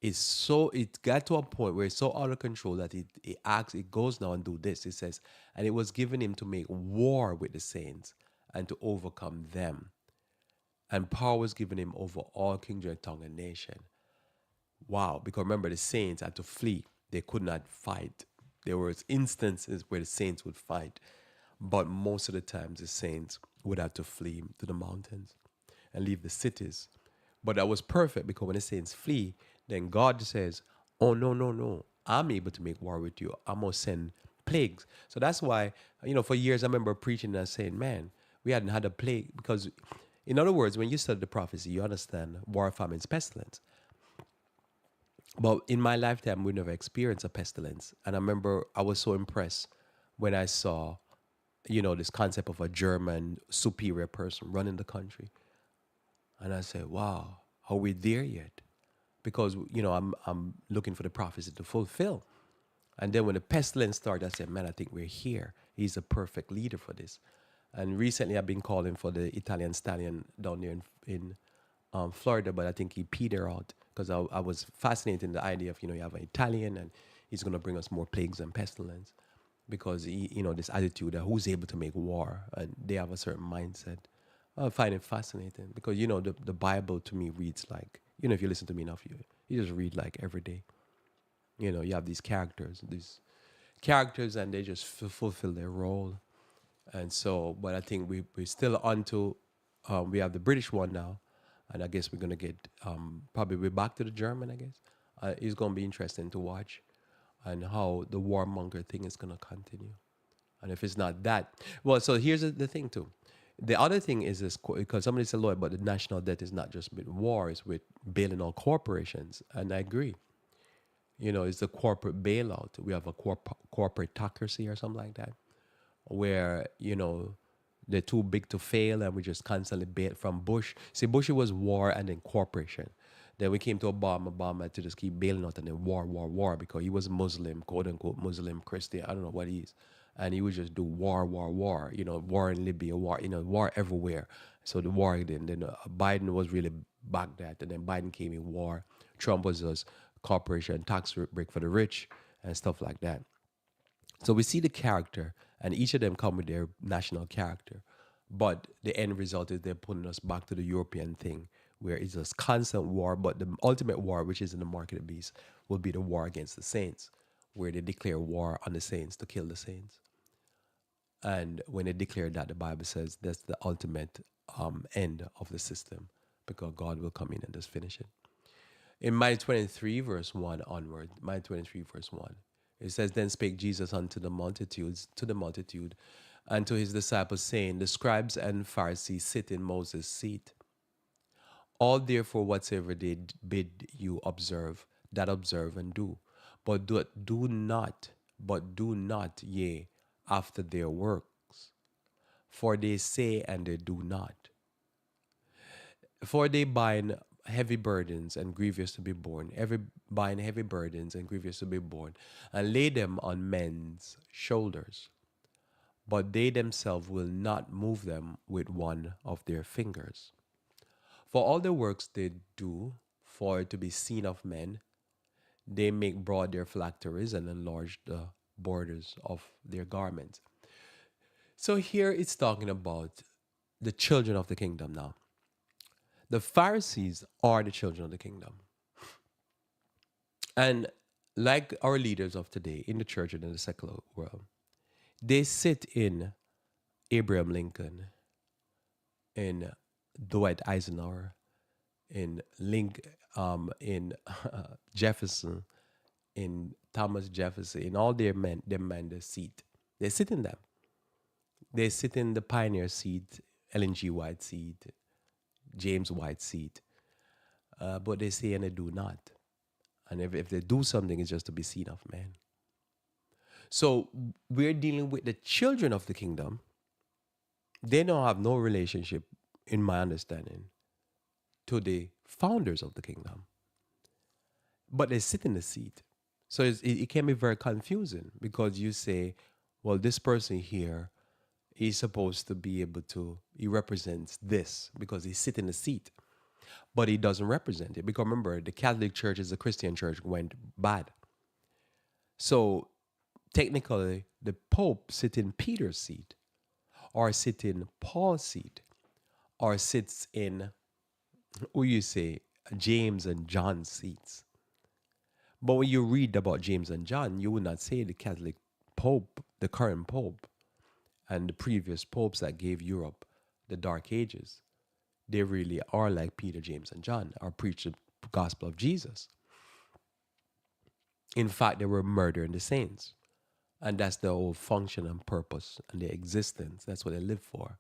it got to a point where it's so out of control that it goes now and do this. It says, and it was given him to make war with the saints and to overcome them. And power was given him over all kindred, tongue, and nation. Wow, because remember the saints had to flee. They could not fight. There were instances where the saints would fight, but most of the times the saints would have to flee to the mountains and leave the cities. But that was perfect because when the saints flee, then God says, oh, no, no, no. I'm able to make war with you. I'm going to send plagues. So that's why, for years I remember preaching and saying, man, we hadn't had a plague because, in other words, when you study the prophecy, you understand war, famines, pestilence. But in my lifetime, we never experienced a pestilence. And I remember I was so impressed when I saw, this concept of a German superior person running the country. And I said, wow, are we there yet? Because, I'm looking for the prophecy to fulfill. And then when the pestilence started, I said, man, I think we're here. He's a perfect leader for this. And recently I've been calling for the Italian stallion down there in Florida, but I think he petered out because I was fascinated in the idea of, you have an Italian and he's going to bring us more plagues and pestilence because, this attitude that who's able to make war and they have a certain mindset. I find it fascinating because, the Bible to me reads like, if you listen to me enough, you just read like every day. You have these characters and they just fulfill their role. And so, but I think we're still on to, we have the British one now. And I guess we're going to get, probably we're back to the German, I guess. It's going to be interesting to watch and how the warmonger thing is going to continue. And if it's not that, well, so here's the thing too. The other thing is this, because somebody said, Lloyd, but the national debt is not just with war, it's with bailing out corporations. And I agree. It's the corporate bailout. We have a corporatocracy or something like that, where, they're too big to fail and we just constantly bail from Bush. See, Bush was war and then corporation. Then we came to Obama had to just keep bailing out and then war, because he was Muslim, quote unquote Muslim, Christian, I don't know what he is. And he would just do war, war in Libya, war everywhere. So the war, then Biden was really back that. And then Biden came in war. Trump was just corporation, tax break for the rich and stuff like that. So we see the character, and each of them come with their national character. But the end result is they're putting us back to the European thing, where it's just constant war. But the ultimate war, which is in the mark of the beast, will be the war against the saints, where they declare war on the saints to kill the saints. And when they declare that, the Bible says that's the ultimate end of the system, because God will come in and just finish it. In Matthew 23, verse 1 onward, Matthew 23, verse 1, it says, then spake Jesus unto the multitude, and to his disciples, saying, the scribes and Pharisees sit in Moses' seat. All therefore whatsoever they bid you observe, that observe and do. But do not ye after their works. For they say and they do not. For they bind heavy burdens and grievous to be borne, every bind heavy burdens and grievous to be borne, and lay them on men's shoulders, but they themselves will not move them with one of their fingers. For all the works they do for to be seen of men, they make broad their phylacteries and enlarge the borders of their garments. So here it's talking about the children of the kingdom now. The Pharisees are the children of the kingdom. And like our leaders of today in the church and in the secular world, they sit in Abraham Lincoln, in Dwight Eisenhower, in Jefferson, in Thomas Jefferson, in all their men, the seat. They sit in them. They sit in the pioneer seat, Ellen G. White seat, James White seat. But they say and they do not. And if they do something, it's just to be seen of men. So we're dealing with the children of the kingdom. They don't have no relationship, in my understanding, to the founders of the kingdom. But they sit in the seat. So it can be very confusing because you say, well, this person here is supposed to be able to, he represents this because he sits in the seat. But he doesn't represent it. Because remember, the Catholic Church is the Christian church went bad. So technically, the Pope sits in Peter's seat, or sits in Paul's seat, or sits in, who you say, James and John's seats. But when you read about James and John, you would not say the Catholic Pope, the current Pope, and the previous popes that gave Europe the Dark Ages. They really are like Peter, James, and John, or preach the gospel of Jesus. In fact, they were murdering the saints. And that's their whole function and purpose and their existence. That's what they live for.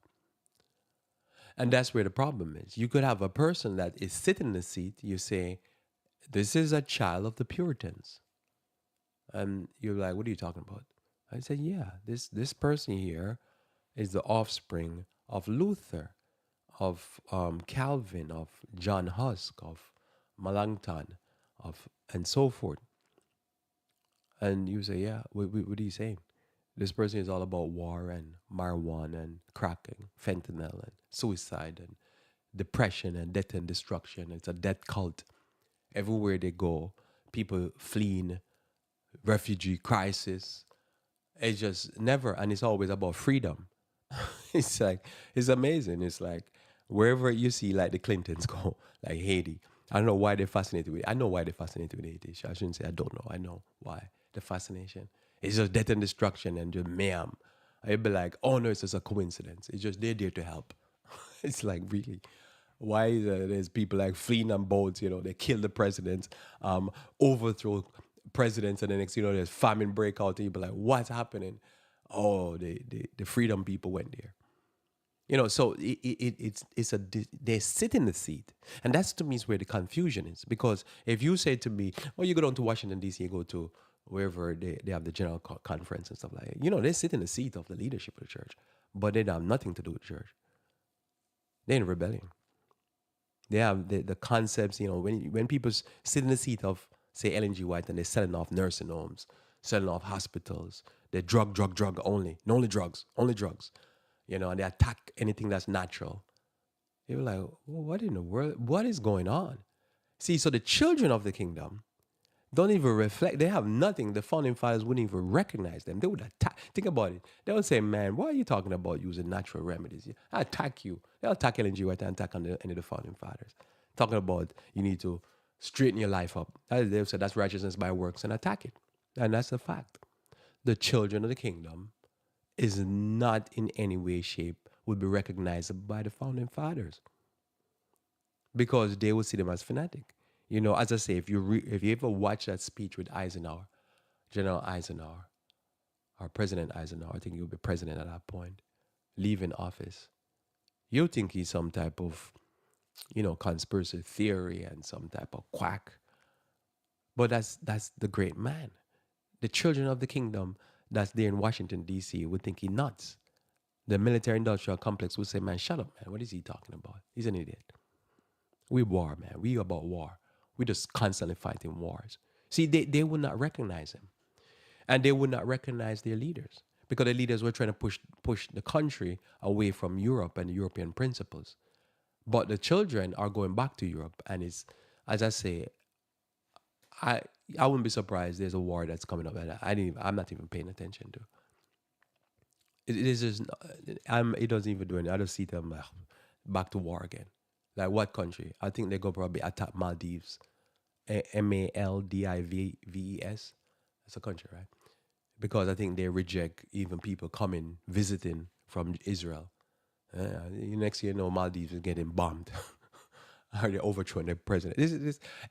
And that's where the problem is. You could have a person that is sitting in the seat, you say, this is a child of the Puritans. And you're like, what are you talking about? I said, yeah, this person here is the offspring of Luther, of Calvin, of John Husk, of Melanchthon, and so forth. And you say, yeah, what are you saying? This person is all about war and marijuana and cracking, fentanyl and suicide and depression and death and destruction. It's a death cult. Everywhere they go, people fleeing, refugee crisis. It's just never, and it's always about freedom. It's like, it's amazing. It's like wherever you see like the Clintons go, like Haiti. I don't know why they're fascinated with it. I know why they're fascinated with Haiti. I shouldn't say I don't know. I know why. The fascination. It's just death and destruction and just mayhem. I'd be like, oh no, it's just a coincidence. It's just they're there to help. It's like, really? Why is there's people like fleeing on boats, they kill the presidents, overthrow presidents, and the next, there's famine breakout, and you be like, what's happening? Oh, the freedom people went there. So they sit in the seat. And that's to me is where the confusion is. Because if you say to me, oh, you go down to Washington, D.C., you go to wherever they have the general conference and stuff like that, they sit in the seat of the leadership of the church, but they don't have nothing to do with the church. They're in rebellion. They have the concepts, when people sit in the seat of, say, Ellen G. White, and they're selling off nursing homes, selling off hospitals, they're drug only, only drugs, and they attack anything that's natural. You're like, well, what in the world? What is going on? See, so the children of the kingdom don't even reflect. They have nothing. The founding fathers wouldn't even recognize them. They would attack. Think about it. They would say, man, why are you talking about using natural remedies? I attack you. They'll attack LNG right and attack on any of the founding fathers. Talking about you need to straighten your life up. They'll say that's righteousness by works and attack it. And that's a fact. The children of the kingdom is not in any way, shape, would be recognized by the founding fathers. Because they would see them as fanatic. As I say, if you ever watch that speech with Eisenhower, General Eisenhower, or President Eisenhower, I think he would be president at that point, leaving office, you think he's some type of, conspiracy theory and some type of quack. But that's the great man. The children of the kingdom that's there in Washington, D.C. would think he's nuts. The military industrial complex would say, man, shut up, man. What is he talking about? He's an idiot. We war, man. We about war. We just constantly fighting wars. See, they would not recognize him. And they would not recognize their leaders. Because the leaders were trying to push the country away from Europe and European principles. But the children are going back to Europe. And it's, as I say, I I wouldn't be surprised there's a war that's coming up that I'm not even paying attention to. It is just it doesn't even do anything. I just see them back to war again. Like what country? I think they go probably attack Maldives. Maldives. That's a country, right? Because I think they reject even people coming visiting from Israel. Next year, you know, Maldives is getting bombed. Or they overthrown their president.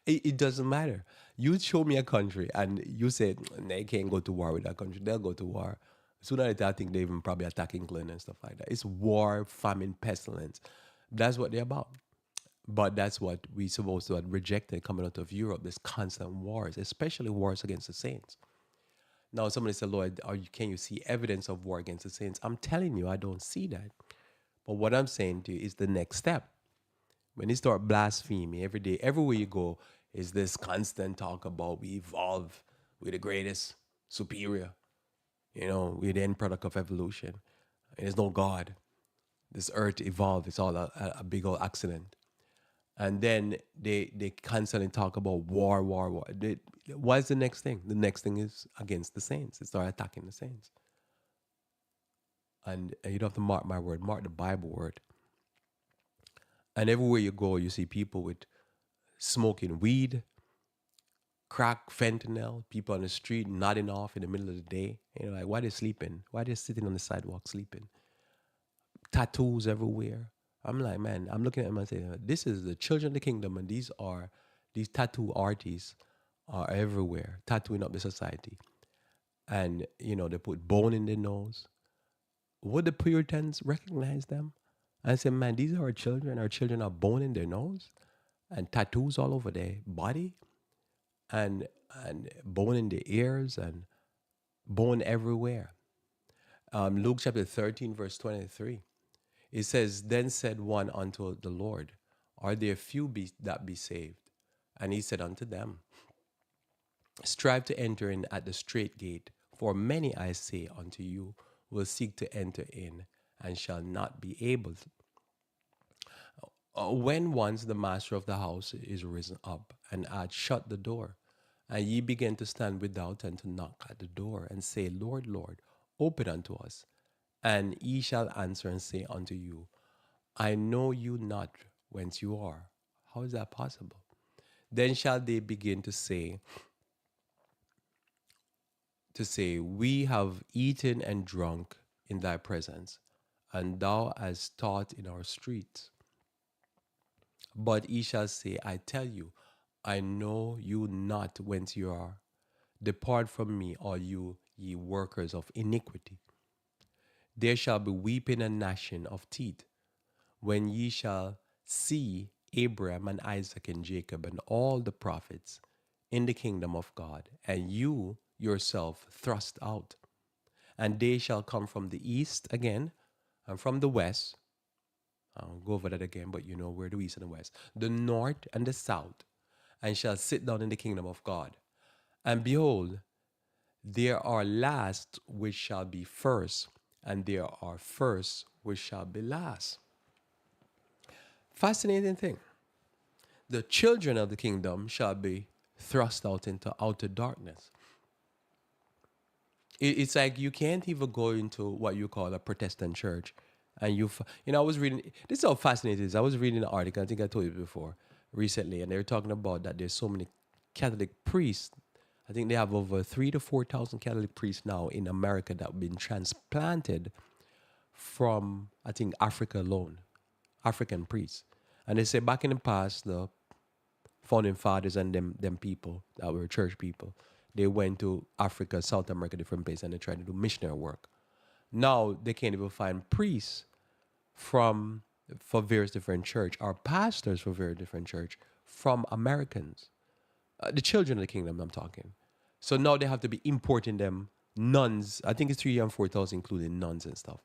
It doesn't matter. You show me a country and you say they can't go to war with that country. They'll go to war. Sooner or later, I think they even probably attack England and stuff like that. It's war, famine, pestilence. That's what they're about. But that's what we supposed to have rejected coming out of Europe. There's constant wars, especially wars against the saints. Now, somebody said, Lloyd, can you see evidence of war against the saints? I'm telling you, I don't see that. But what I'm saying to you is the next step. When you start blaspheming every day, everywhere you go, is this constant talk about we evolve, we're the greatest, superior. You know, we're the end product of evolution. There's no God. This earth evolved. It's all a big old accident. And then they constantly talk about war, war, war. What's the next thing? The next thing is against the saints. They start attacking the saints. And you don't have to mark my word, mark the Bible word. And everywhere you go, you see people with smoking weed, crack, fentanyl, people on the street nodding off in the middle of the day. You know, like, why they sleeping? Why they sitting on the sidewalk sleeping? Tattoos everywhere. I'm like, man, I'm looking at them and saying, this is the children of the kingdom, and these tattoo artists are everywhere, tattooing up the society. And, you know, they put bone in their nose. Would the Puritans recognize them? And say, man, these are our children. Our children are bone in their nose and tattoos all over their body and bone in their ears and bone everywhere. Luke chapter 13, verse 23. It says, then said one unto the Lord, are there few that be saved? And he said unto them, strive to enter in at the straight gate, for many, I say unto you, will seek to enter in and shall not be able to. When once the master of the house is risen up and hath shut the door, and ye begin to stand without and to knock at the door, and say, Lord, Lord, open unto us. And he shall answer and say unto you, I know you not whence you are. How is that possible? Then shall they begin to say, we have eaten and drunk in thy presence, and thou hast taught in our streets. But he shall say, I tell you, I know you not whence you are. Depart from me, all you ye workers of iniquity. There shall be weeping and gnashing of teeth, when ye shall see Abraham and Isaac and Jacob and all the prophets in the kingdom of God, and you yourself thrust out. And they shall come from the east again, and from the west. I'll go over that again, but you know where the east and the west, the north and the south, and shall sit down in the kingdom of God. And behold, there are last which shall be first, and there are first which shall be last. Fascinating thing. The children of the kingdom shall be thrust out into outer darkness. It's like you can't even go into what you call a Protestant church. And I was reading, this is how fascinating it is. I was reading an article, I think I told you before, recently, and they were talking about that there's so many Catholic priests. I think they have over 3,000 to 4,000 Catholic priests now in America that have been transplanted from, I think, Africa alone, African priests. And they say back in the past, the founding fathers and them people that were church people, they went to Africa, South America, different places, and they tried to do missionary work. Now they can't even find priests for various different church, or pastors for various different church from Americans, the children of the kingdom I'm talking. So now they have to be importing them nuns. I think it's 3,000 and 4,000, including nuns and stuff,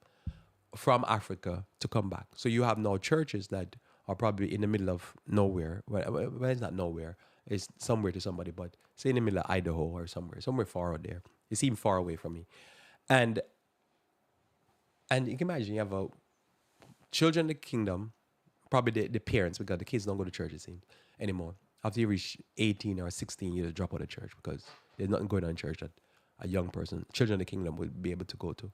from Africa to come back. So you have now churches that or probably in the middle of nowhere. Well, it's not nowhere. It's somewhere to somebody, but say in the middle of Idaho or somewhere far out there. It seemed far away from me, and and you can imagine you have a children in the kingdom, probably the parents, because the kids don't go to church, it seems, anymore. After you reach 18 or 16, you just drop out of church because there's nothing going on in church that a young person, children in the kingdom, would be able to go to.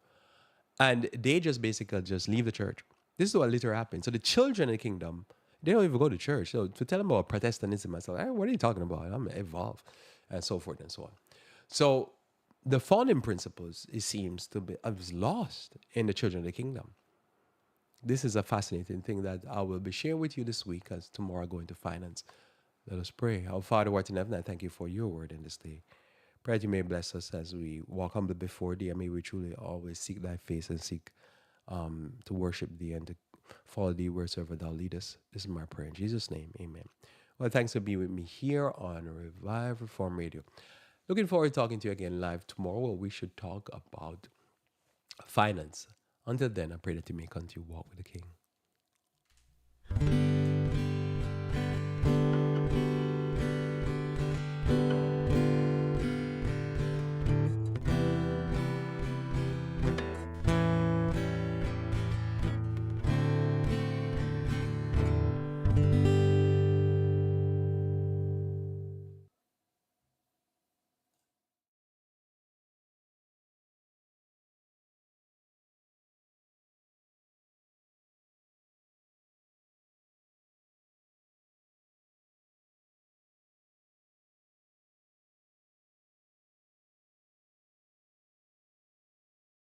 And they just basically just leave the church. This is what literally happened. So the children in the kingdom, they don't even go to church. So to tell them about Protestantism, I said, hey, what are you talking about? I'm evolved, and so forth and so on. So the founding principles, it seems to be, was lost in the children of the kingdom. This is a fascinating thing that I will be sharing with you this week as tomorrow I go into finance. Let us pray. Our Father, who art in heaven, I thank you for your word in this day. Pray that you may bless us as we walk humbly before thee, and may we truly always seek thy face and seek to worship thee and to follow thee wheresoever thou leadest. This is my prayer in Jesus' name. Amen. Well, thanks for being with me here on Revive Reform Radio. Looking forward to talking to you again live tomorrow, where we should talk about finance. Until then, I pray that you may continue to walk with the King.